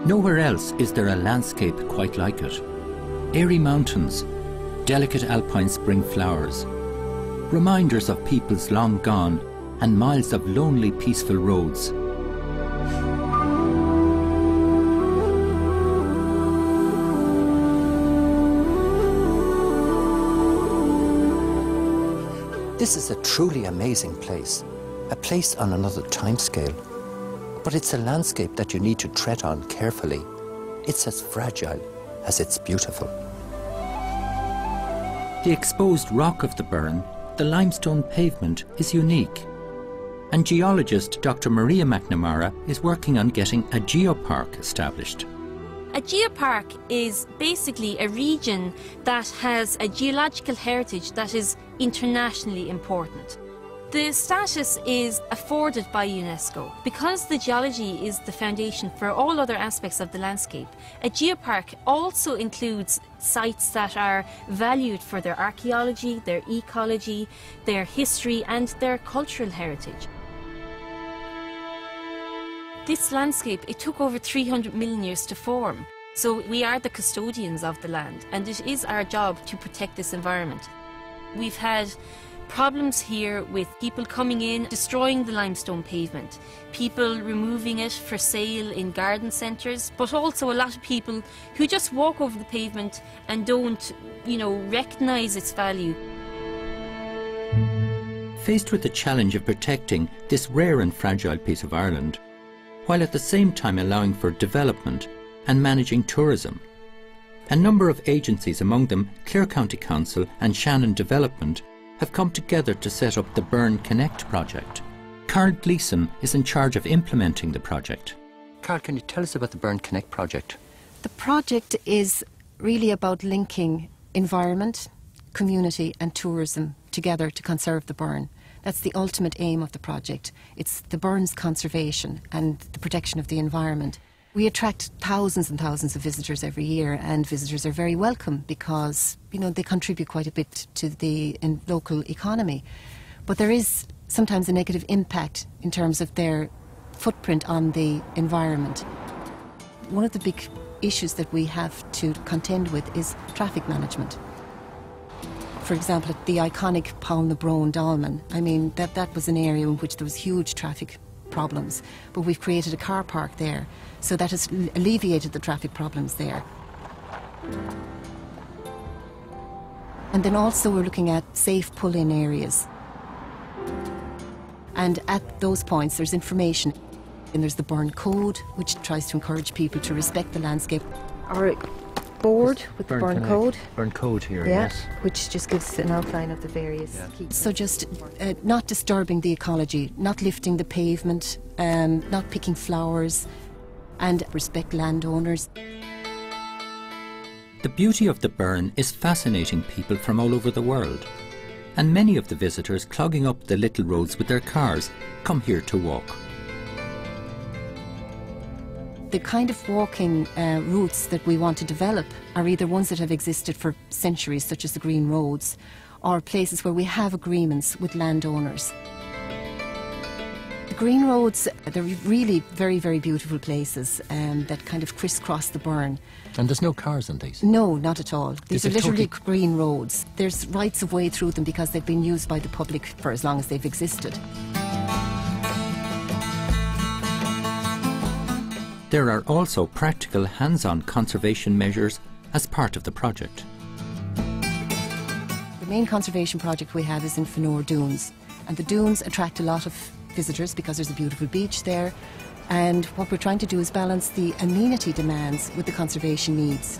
Nowhere else is there a landscape quite like it. Airy mountains, delicate alpine spring flowers, reminders of peoples long gone, and miles of lonely, peaceful roads. This is a truly amazing place, a place on another timescale. But it's a landscape that you need to tread on carefully. It's as fragile as it's beautiful. The exposed rock of the Burren, the limestone pavement, is unique. And geologist Dr. Maria McNamara is working on getting a geopark established. A geopark is basically a region that has a geological heritage that is internationally important. The status is afforded by UNESCO. Because the geology is the foundation for all other aspects of the landscape, a geopark also includes sites that are valued for their archaeology, their ecology, their history and their cultural heritage. This landscape, it took over 300 million years to form. So we are the custodians of the land, and it is our job to protect this environment. We've had problems here with people coming in, destroying the limestone pavement, people removing it for sale in garden centres, but also a lot of people who just walk over the pavement and don't, recognise its value. Faced with the challenge of protecting this rare and fragile piece of Ireland, while at the same time allowing for development and managing tourism, a number of agencies, among them Clare County Council and Shannon Development, have come together to set up the Burren Connect project. Carl Gleeson is in charge of implementing the project. Carl, can you tell us about the Burren Connect project? The project is really about linking environment, community and tourism together to conserve the Burren. That's the ultimate aim of the project. It's the Burren's conservation and the protection of the environment. We attract thousands and thousands of visitors every year, and visitors are very welcome because, they contribute quite a bit to the local economy. But there is sometimes a negative impact in terms of their footprint on the environment. One of the big issues that we have to contend with is traffic management. For example, at the iconic Paul na Brón Dolmen, that was an area in which there was huge traffic problems, but we've created a car park there, so that has alleviated the traffic problems there. And then also we're looking at safe pull-in areas. And at those points there's information. And there's the Burren Code, which tries to encourage people to respect the landscape. Our board with the Burren Code. Burren Code here, yeah, yes. Which just gives an outline of the various key. So just not disturbing the ecology, not lifting the pavement, not picking flowers, and respect landowners. The beauty of the Burren is fascinating people from all over the world, and many of the visitors clogging up the little roads with their cars come here to walk. The kind of walking routes that we want to develop are either ones that have existed for centuries, such as the green roads, or places where we have agreements with landowners. The green roads, they're really very, very beautiful places that kind of crisscross the Burren. And there's no cars on these? No, not at all. These are literally green roads. There's rights of way through them because they've been used by the public for as long as they've existed. There are also practical hands-on conservation measures as part of the project. The main conservation project we have is in Fenor Dunes, and the dunes attract a lot of visitors because there's a beautiful beach there, and what we're trying to do is balance the amenity demands with the conservation needs.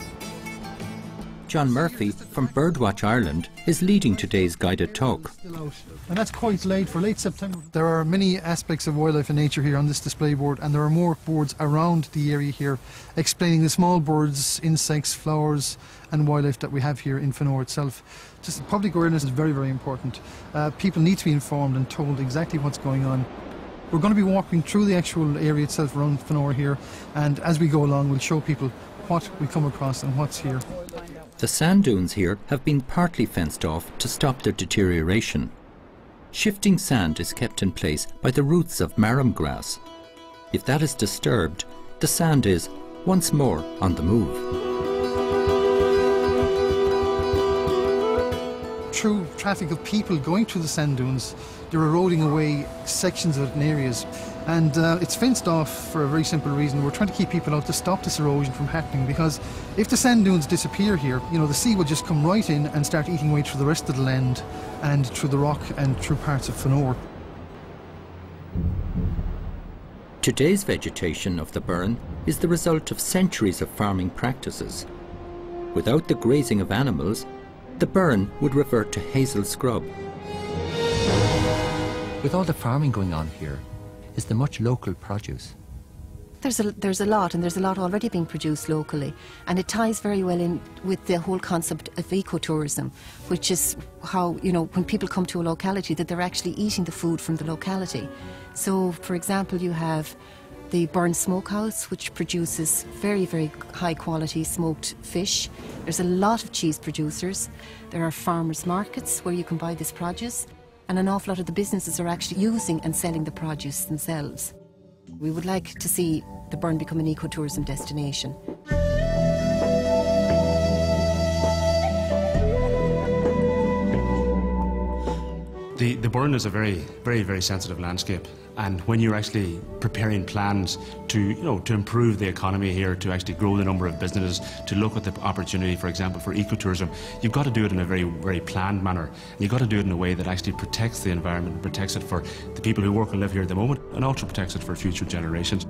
John Murphy from Birdwatch Ireland is leading today's guided talk. And that's quite late for late September. There are many aspects of wildlife and nature here on this display board, and there are more boards around the area here explaining the small birds, insects, flowers and wildlife that we have here in Fenor itself. Just public awareness is very, very important. People need to be informed and told exactly what's going on. We're going to be walking through the actual area itself around Fenor here, and as we go along we'll show people what we come across and what's here. The sand dunes here have been partly fenced off to stop their deterioration. Shifting sand is kept in place by the roots of marram grass. If that is disturbed, the sand is, once more on the move. Through traffic of people going through the sand dunes, they're eroding away sections of it in areas. And it's fenced off for a very simple reason. We're trying to keep people out to stop this erosion from happening, because if the sand dunes disappear here, you know, the sea would just come right in and start eating away through the rest of the land and through the rock and through parts of Fanor. Today's vegetation of the Burren is the result of centuries of farming practices. Without the grazing of animals, the Burren would revert to hazel scrub. With all the farming going on here, is there much local produce? There's a lot, and there's a lot already being produced locally, and it ties very well in with the whole concept of ecotourism, which is how, you know, when people come to a locality, that they're actually eating the food from the locality. So, for example, you have the Burren Smokehouse, which produces very, very high quality smoked fish. There's a lot of cheese producers. There are farmers markets where you can buy this produce, and an awful lot of the businesses are actually using and selling the produce themselves. We would like to see the Burren become an ecotourism destination. The Burren is a very, very, very sensitive landscape, and when you're actually preparing plans to improve the economy here, to actually grow the number of businesses, to look at the opportunity, for example, for ecotourism, you've got to do it in a very, very planned manner. You've got to do it in a way that actually protects the environment, protects it for the people who work and live here at the moment, and also protects it for future generations.